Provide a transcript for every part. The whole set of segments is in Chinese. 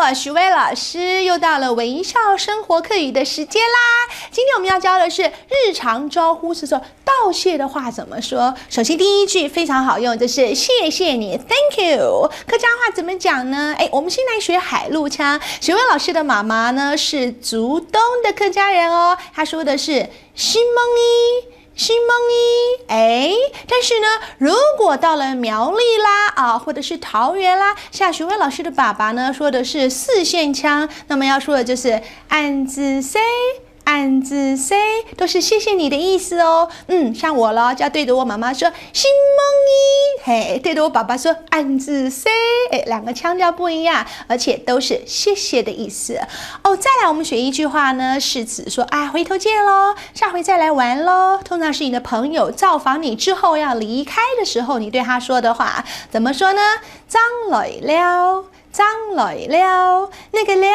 我许巍老师，又到了微笑生活课语的时间啦。今天我们要教的是日常招呼是说道谢的话怎么说。首先第一句非常好用，就是谢谢你 ，Thank you。客家话怎么讲呢？我们先来学海陆腔。许巍老师的妈妈呢是竹东的客家人哦，她说的是新梦伊。新梦伊，但是呢，如果到了苗栗啦或者是桃园啦，像许巍老师的爸爸呢说的是四线腔，那么要说的就是安子 say。安子 say 都是谢谢你的意思哦。像我了，就要对着我妈妈说新梦伊，对着我爸爸说安子 say，两个腔调不一样，而且都是谢谢的意思哦。再来，我们学一句话呢，是指说回头见咯，下回再来玩咯。通常是你的朋友造访你之后要离开的时候，你对他说的话怎么说呢？张来了。张来了，那个了，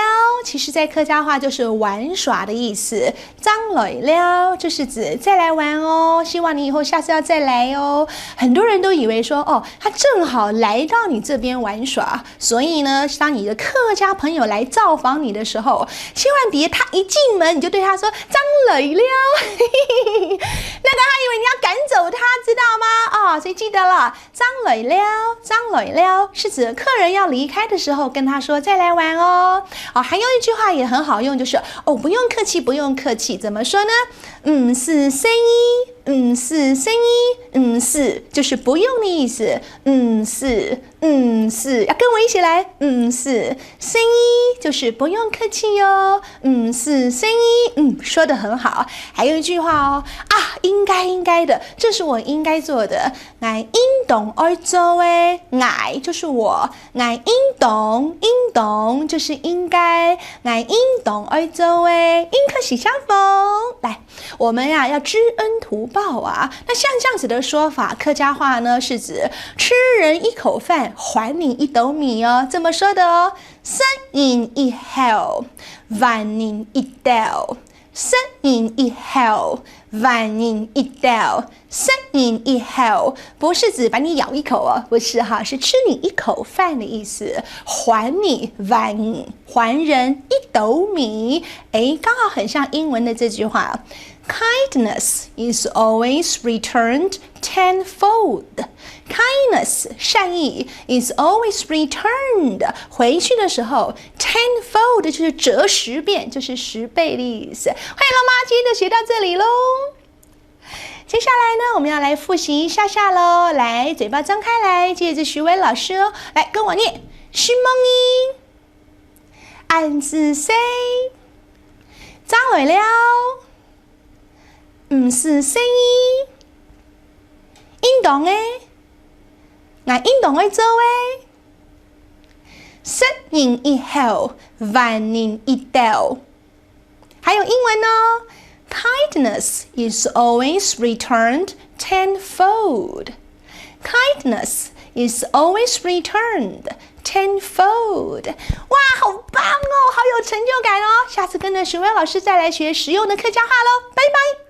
其实在客家话就是玩耍的意思。张来了就是指再来玩哦，希望你以后下次要再来哦。很多人都以为说他正好来到你这边玩耍，所以呢，当你的客家朋友来造访你的时候，千万别他一进门你就对他说张来了，那个他以为你要赶走他，知道吗？所以记得了，张来了，张来了是指客人要离开的时候跟他说再来玩哦。还有一句话也很好用，就是不用客气，不用客气，怎么说呢？是生意，是生意，是就是不用的意思。是，要跟我一起来，是生意就是不用客气哟。是生意，说得很好。还有一句话应该的，这是我应该做的。我应懂而做诶，我就是我，我应懂就是应该，我应懂而做诶，应可喜相逢。来，我们要知恩图报啊。那像这样子的说法，客家话呢是指吃人一口饭，还你一斗米哦。这么说的哦，生人一口，还人一斗。生人一口，还人一斗。生人一口不是指把你咬一口哦，不是是吃你一口饭的意思。还你还人一斗米，刚好很像英文的这句话。Kindness is always returned tenfold. Kindness 善意 is always returned 回去的时候 tenfold 就是折10遍，就是10倍的意思。欢迎了吗？今天就学到这里咯。接下来呢，我们要来复习一下咯。来，嘴巴张开来，接着许巍老师来跟我念新梦伊安子 say 张来了是生意，应懂我应懂做生人一口，还人一斗。还有英文哦。Kindness is always returned tenfold. Kindness is always returned tenfold. 哇，好棒哦，好有成就感哦！下次跟着许巍老师再来学实用的客家话喽，拜拜。